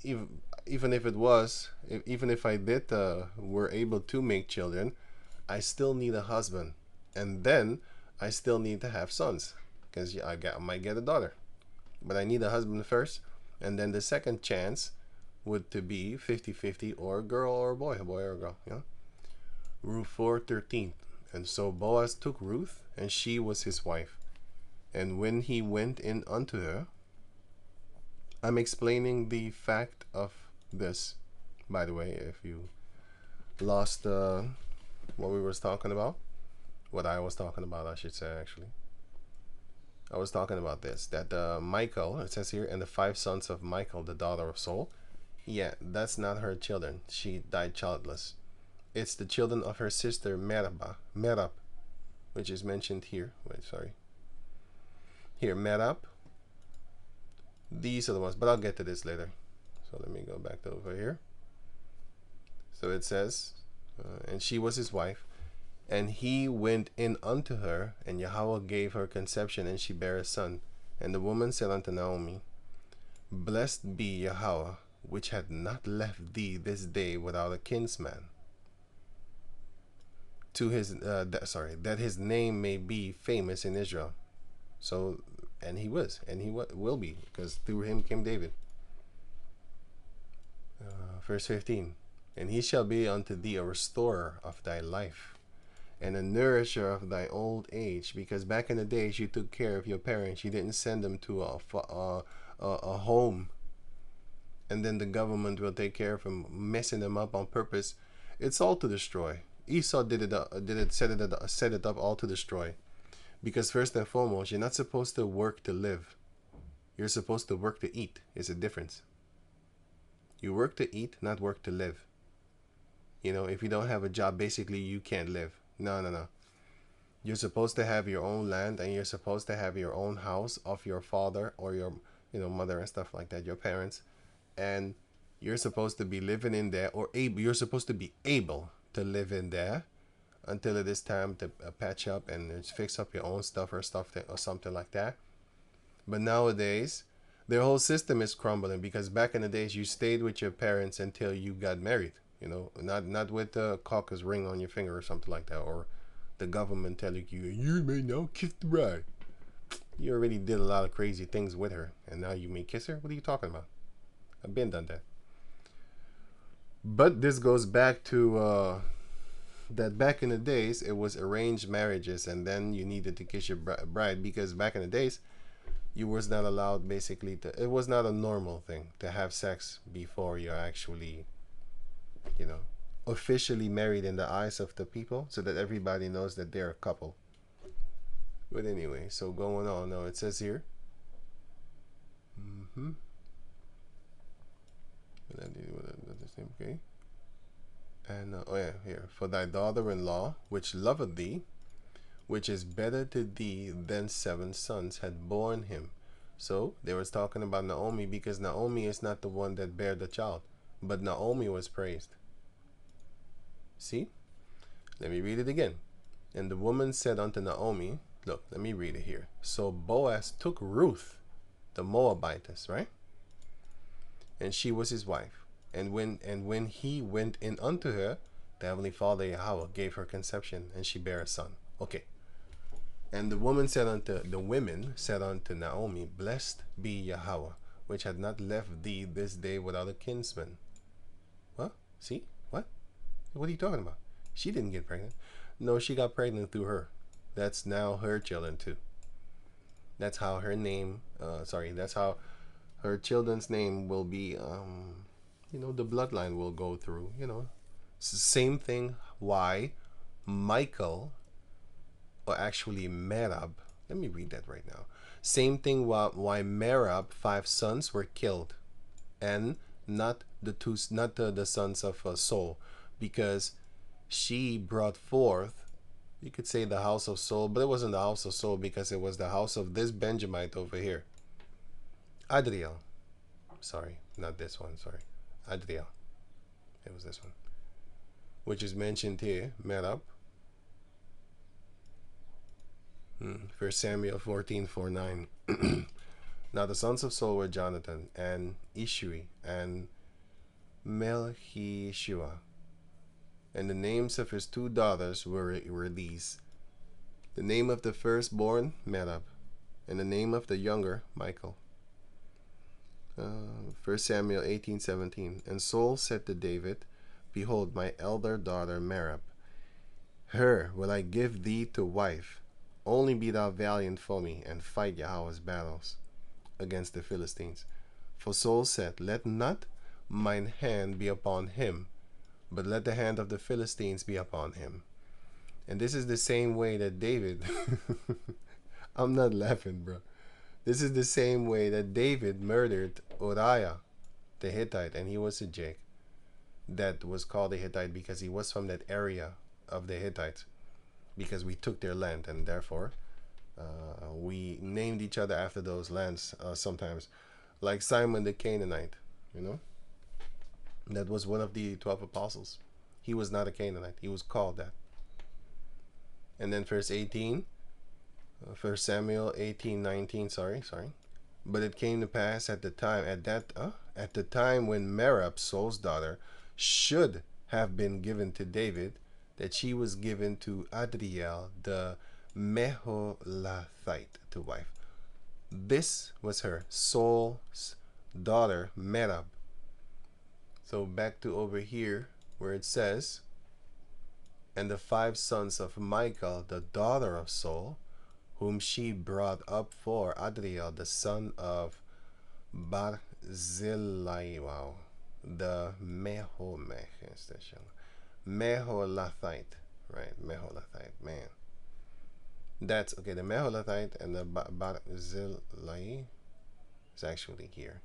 even if it was, even if I did were able to make children, I still need a husband, and then I still need to have sons, because I might get a daughter, but I need a husband first, and then the second chance would to be 50-50, or girl or boy or girl. You know, Ruth 4:13. And so Boaz took Ruth, and she was his wife. And when he went in unto her, I'm explaining the fact of this, by the way, if you lost what we was talking about, what I was talking about, I should say, actually. I was talking about this, that Michael, it says here, and the 5 sons of Michael, the daughter of Saul. Yeah, that's not her children. She died childless. It's the children of her sister Merab, which is mentioned here. Wait, sorry. Here, Merab. These are the ones, but I'll get to this later. So let me go back to over here. So it says, and she was his wife, and he went in unto her, and Yahweh gave her conception, and she bare a son. And the woman said unto Naomi, Blessed be Yahweh, which had not left thee this day without a kinsman, to his that his name may be famous in Israel. So, and he was, and he will be, because through him came David. Verse 15. And he shall be unto thee a restorer of thy life, and a nourisher of thy old age. Because back in the days, you took care of your parents. You didn't send them to a home, and then the government will take care of them, messing them up on purpose. It's all to destroy. Esau set it up all to destroy. Because first and foremost, you're not supposed to work to live. You're supposed to work to eat. It's a difference. You work to eat, not work to live. You know, if you don't have a job, basically you can't live. No. You're supposed to have your own land, and you're supposed to have your own house of your father or your, you know, mother and stuff like that, your parents. And you're supposed to be living in there, or you're supposed to be able to live in there until it is time to patch up and fix up your own stuff or something like that. But nowadays, their whole system is crumbling, because back in the days, you stayed with your parents until you got married. You know, not with the caucus ring on your finger or something like that, or the government telling you may now kiss the bride. You already did a lot of crazy things with her, and now you may kiss her? What are you talking about? I've been done that. But this goes back to that back in the days, it was arranged marriages, and then you needed to kiss your bride, because back in the days, you was not allowed, basically, it was not a normal thing to have sex before you're actually, you know, officially married in the eyes of the people, so that everybody knows that they're a couple. But anyway, so going on now, it says here, okay. And oh yeah, here, for thy daughter-in-law, which loveth thee, which is better to thee than 7 sons, had borne him. So they was talking about Naomi, because Naomi is not the one that bare the child, but Naomi was praised. See? Let me read it again. And the woman said unto Naomi, look, let me read it here. So Boaz took Ruth, the Moabitess, right? And she was his wife. And when he went in unto her, the Heavenly Father Yahweh gave her conception, and she bare a son. Okay. And the women said unto Naomi, Blessed be Yahweh, which had not left thee this day without a kinsman. What? See? What? What are you talking about? She didn't get pregnant. No, she got pregnant through her. That's now her children too. That's how her name, that's how her children's name will be, the bloodline will go through, Same thing why Michael, or actually Merab, let me read that right now. Same thing why Merab, 5 sons were killed, and not the sons of Saul, because she brought forth, you could say, the house of Saul, but it wasn't the house of Saul because it was the house of this Benjamite over here. Adriel. Sorry, not this one, sorry. Adriel. It was this one. Which is mentioned here, Merab. 1 Samuel 14:4-9. Now the sons of Saul were Jonathan and Ishui and Melchishua. And the names of his 2 daughters were these. The name of the firstborn, Merab, and the name of the younger, Michael. 1 Samuel 18:17. And Saul said to David, Behold, my elder daughter Merab, her will I give thee to wife. Only be thou valiant for me, and fight Yahweh's battles against the Philistines. For Saul said, Let not mine hand be upon him, but let the hand of the Philistines be upon him. And this is the same way that David, I'm not laughing, bro. This is the same way that David murdered Uriah, the Hittite, and he was a Jake. That was called a Hittite because he was from that area of the Hittites, because we took their land, and therefore we named each other after those lands sometimes, like Simon the Canaanite, That was one of the 12 apostles. He was not a Canaanite. He was called that. And then verse 18, 1 Samuel 18:19. Sorry. But it came to pass at the time when Merab, Saul's daughter, should have been given to David, that she was given to Adriel the Meholathite to wife. This was her, Saul's daughter Merab. So back to over here where it says, and the 5 sons of Michael, the daughter of Saul, whom she brought up for Adriel, the son of Barzillai, the Meholathite, right? Meholathite, man. That's okay. The Meholathite and the Barzillai is actually here,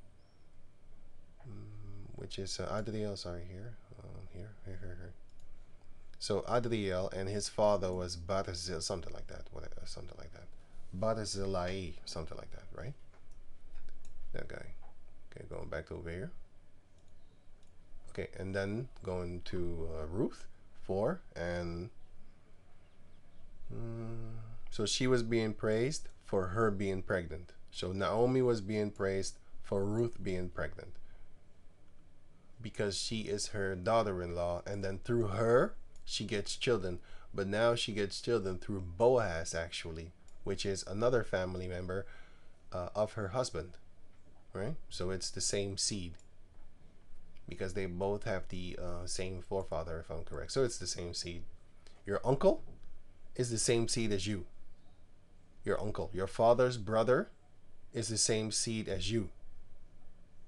which is Adriel. Sorry, here. So Adriel and his father was Barzil, something like that. Barzillai, something like that, right? That guy. Okay, going back to over here. Okay, and then going to Ruth 4, and so she was being praised for her being pregnant. So Naomi was being praised for Ruth being pregnant, because she is her daughter-in-law, and then through her she gets children. But now she gets children through Boaz, actually, which is another family member of her husband, right? So it's the same seed, because they both have the same forefather, if I'm correct. So it's the same seed. Your uncle is the same seed as you. Your uncle, your father's brother, is the same seed as you,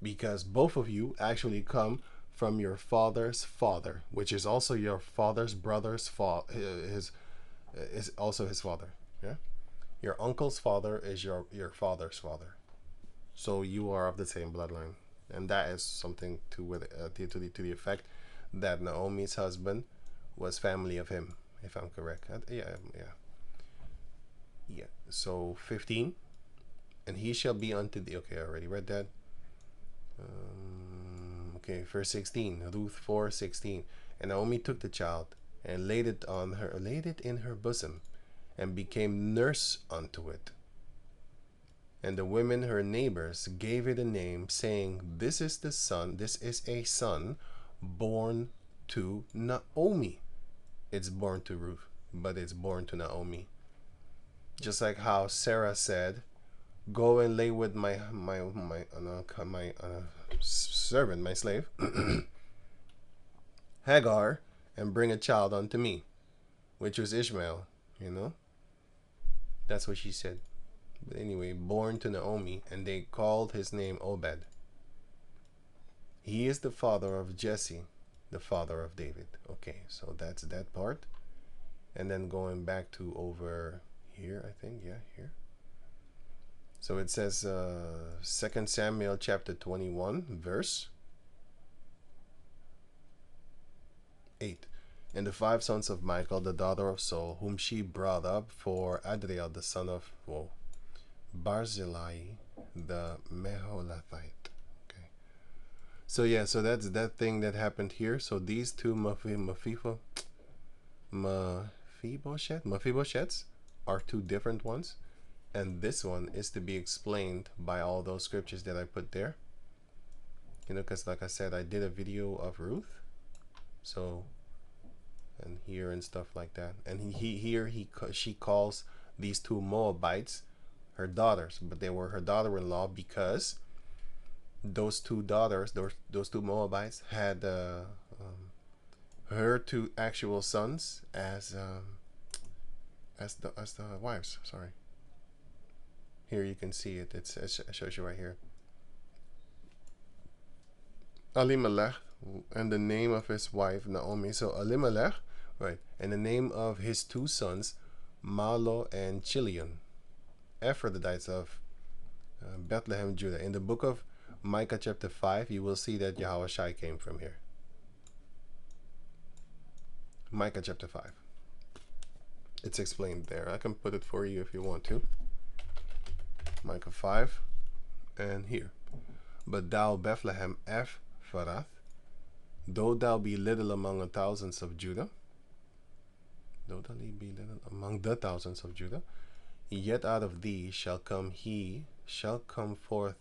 because both of you actually come from your father's father, which is also your father's brother's father, is also his father. Yeah, your uncle's father is your father's father, so you are of the same bloodline. And that is something to the effect that Naomi's husband was family of him, if I'm correct. Yeah. So 15, and he shall be unto thee. Okay, I already read that. Okay, verse 16, Ruth 4:16. And Naomi took the child and laid it in her bosom, and became nurse unto it. And the women, her neighbors, gave it a name, saying, This is a son born to Naomi. It's born to Ruth, but it's born to Naomi. Just like how Sarah said, Go and lay with my servant, my slave, Hagar, and bring a child unto me, which was Ishmael. That's what she said. But anyway, born to Naomi, and they called his name Obed. He is the father of Jesse, the father of David. Okay, so that's that part. And then going back to over here, I think, yeah, here. So it says 2 Samuel chapter 21, verse 8. And the 5 sons of Michal, the daughter of Saul, whom she brought up for Adriel, the son of Barzillai, the Meholathite. Okay. So yeah, so that's that thing that happened here. So these two Mephibosheths are two different ones. And this one is to be explained by all those scriptures that I put there. You know, because like I said, I did a video of Ruth. So, and here and stuff like that. And she calls these two Moabites her daughters, but they were her daughter-in-law because those two daughters, those two Moabites, had her two actual sons as the wives. Sorry. Here you can see it. It shows you right here. Elimelech, and the name of his wife Naomi. So Elimelech, right, and the name of his two sons, Malo and Chilion, Ephrodites of Bethlehem, Judah. In the book of Micah chapter 5, you will see that Yahushai came from here. Micah chapter 5. It's explained there. I can put it for you if you want to. Micah 5, and here. But thou, Bethlehem Ephrath, though thou be little among the thousands of Judah, yet out of thee shall come forth.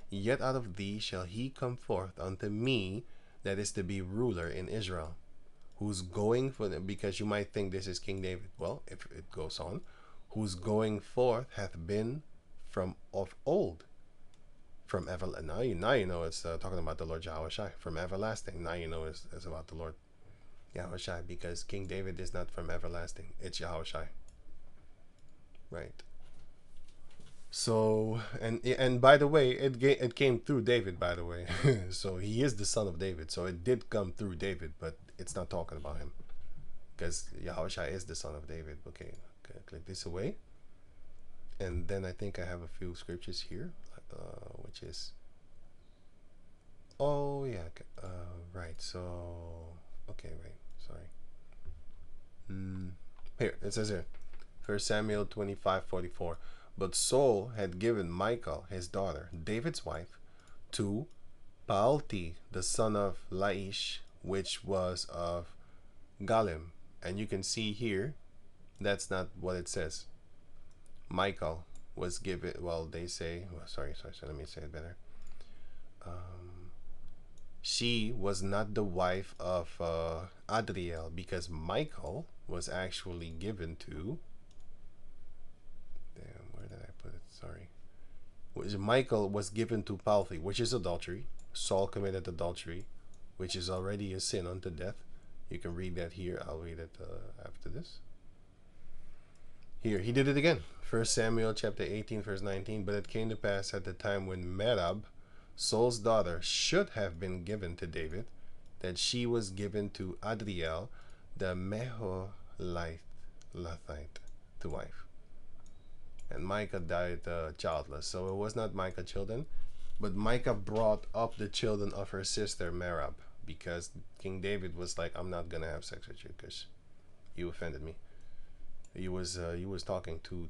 Yet out of thee shall he come forth unto me, that is to be ruler in Israel, who's going for them. Because you might think this is King David. Well, if it goes on, whose going forth hath been from of old, from everlasting. Now you know it's talking about the Lord Yahushai, from everlasting. Now you know it's about the Lord Yahushai, because King David is not from everlasting. It's Yahushai. Right. So, and by the way, it came through David, by the way. So he is the son of David. So it did come through David, but it's not talking about him, because Yahushai is the son of David. Okay. Click this away, and then I think I have a few scriptures here, which is, oh yeah, right. So okay, wait, sorry. Here it says here, 1 Samuel 25:44. But Saul had given Michal, his daughter, David's wife, to Palti, the son of Laish, which was of Galim. And you can see here, that's not what it says. Michal was given, well, they say, well, sorry, let me say it better. She was not the wife of Adriel, because Michal was actually given to, damn, where did I put it? Sorry. Michal was given to Palti, which is adultery. Saul committed adultery, which is already a sin unto death. You can read that here. I'll read it after this. Here, he did it again. 1 Samuel chapter 18, verse 19. But it came to pass at the time when Merab, Saul's daughter, should have been given to David, that she was given to Adriel, the Meholathite, to wife. And Micah died childless. So it was not Micah's children, but Micah brought up the children of her sister Merab, because King David was like, I'm not gonna have sex with you because you offended me. He was talking too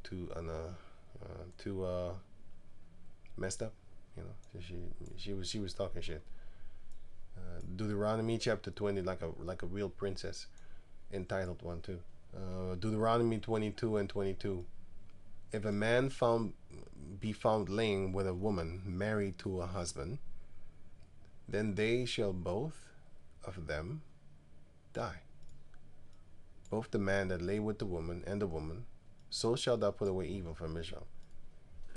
messed up, you know. She was talking shit. Deuteronomy chapter 20, like a real princess, entitled one too. Deuteronomy 22 and 22. If a man be found laying with a woman married to a husband, then they shall both of them die. Both the man that lay with the woman and the woman, so shall thou put away evil from Israel.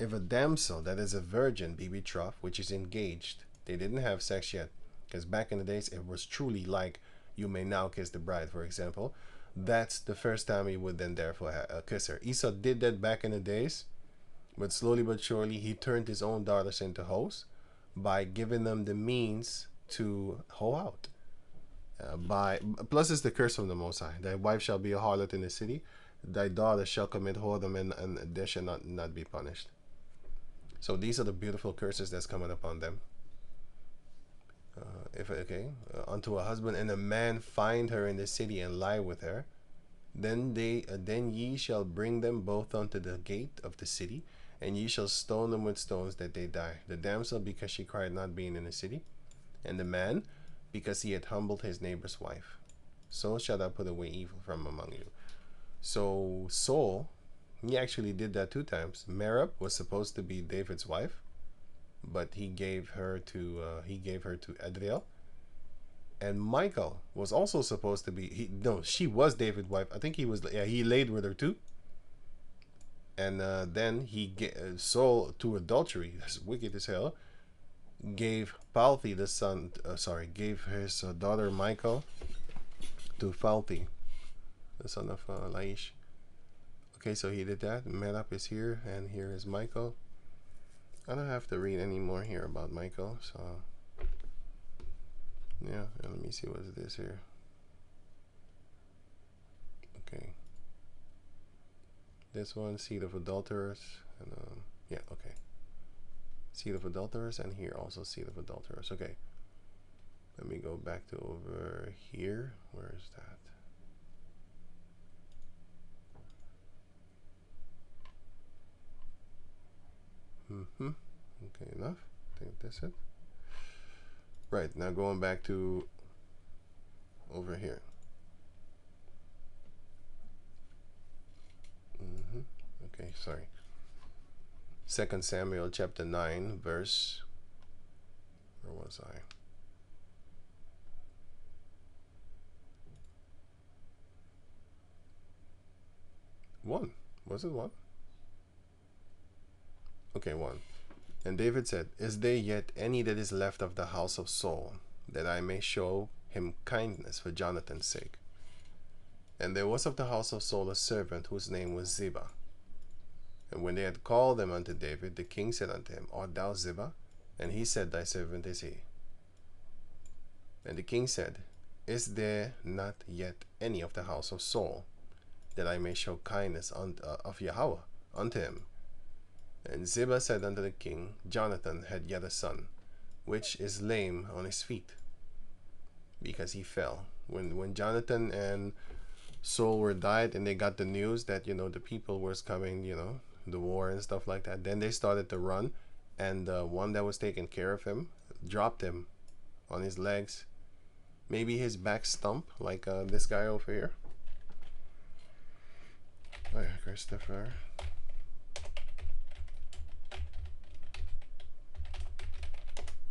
If a damsel that is a virgin be betrothed, which is engaged, they didn't have sex yet, because back in the days it was truly like, you may now kiss the bride, for example. That's the first time he would then therefore kiss her. Esau did that back in the days, But slowly but surely, he turned his own daughters into hoes by giving them the means to hoe out. By plus, it's the curse from the Most High. Thy wife shall be a harlot in the city. Thy daughter shall commit whoredom, and they shall not be punished. So these are the beautiful curses that's coming upon them. If okay, unto a husband, and a man find her in the city and lie with her, then ye shall bring them both unto the gate of the city, and ye shall stone them with stones that they die. The damsel, because she cried not being in the city, and the man, because he had humbled his neighbor's wife. So shall I put away evil from among you. So Saul, he actually did that 2 times. Merab was supposed to be David's wife, but he gave her to Adriel. And Michael was also supposed to be she was David's wife. I think he laid with her too. And then Saul, to adultery, that's wicked as hell, gave Palti the son, gave his daughter Michael to Falti, the son of Laish. Okay, so he did that. Merab is here, and here is Michael. I don't have to read any more here about Michael, so yeah. Let me see what's this here. Okay, this one, seed of adulterers, and yeah, okay, seed of adulterers, and here also seed of adulterers. Okay, let me go back to over here. Where is that? Okay, enough. I think that's it. Right, now going back to over here. Okay, sorry. 2 Samuel chapter 9 verse, where was I? One. Was it 1? Okay, 1. And David said, is there yet any that is left of the house of Saul, that I may show him kindness for Jonathan's sake? And there was of the house of Saul a servant whose name was Ziba. And when they had called them unto David, the king said unto him, art thou Ziba? And he said, thy servant is he. And the king said, is there not yet any of the house of Saul, that I may show kindness of Yahweh unto him? And Ziba said unto the king, Jonathan had yet a son, which is lame on his feet, because he fell. When Jonathan and Saul were died, and they got the news that, the people was coming, the war and stuff like that, then they started to run, and the one that was taking care of him dropped him on his legs. Maybe his back stump, like this guy over here. Oh yeah, Christopher.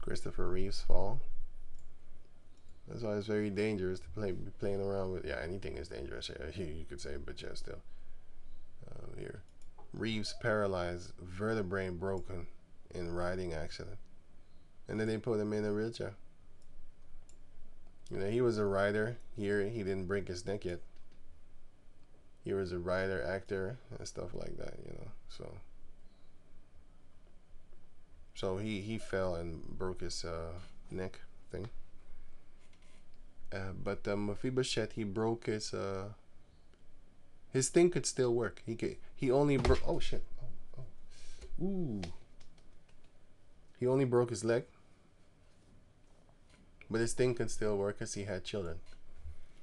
Christopher Reeve's fall. That's why it's very dangerous to be playing around with. Yeah, anything is dangerous. You could say, but yeah, still. Here, Reeves paralyzed, vertebrae broken in riding accident, and then they put him in a wheelchair. He was a rider. Here, he didn't break his neck yet. He was a writer, actor, and stuff like that. So he fell and broke his neck thing. But Mephibosheth, he broke his thing could still work. He only broke. Oh shit! Ooh. He only broke his leg, but his thing could still work because he had children.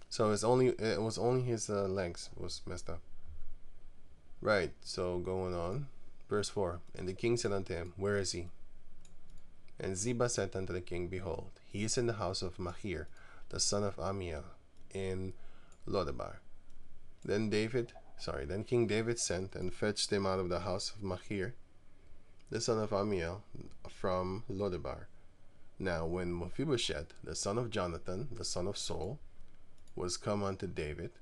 So it was only his legs was messed up. Right. So going on, verse 4. And the king said unto him, where is he? And Ziba said unto the king, behold, he is in the house of Machir, the son of Ammiel, in Lodebar. Then King David sent and fetched him out of the house of Machir, the son of Ammiel, from Lodebar. Now when Mephibosheth, the son of Jonathan, the son of Saul, was come unto David,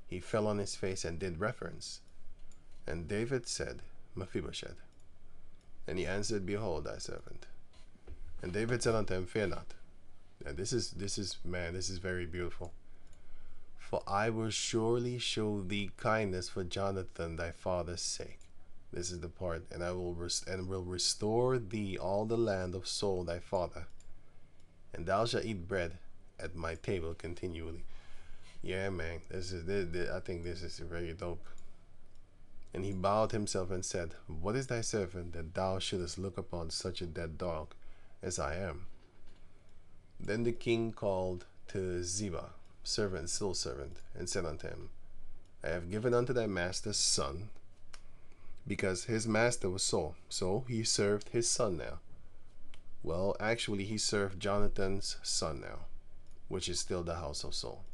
he fell on his face and did reverence. And David said, Mephibosheth. And he answered, behold, thy servant. And David said unto him, fear not. And this is very beautiful. For I will surely show thee kindness for Jonathan thy father's sake. This is the part. And I will will restore thee all the land of Saul thy father, and thou shalt eat bread at my table continually. Yeah, man, this, I think this is very dope. And he bowed himself and said, What is thy servant, that thou shouldest look upon such a dead dog as I am? Then the king called to Ziba, servant, still servant, and said unto him, I have given unto thy master's son, because his master was Saul, so he served his son now. Well, actually, he served Jonathan's son now, which is still the house of Saul.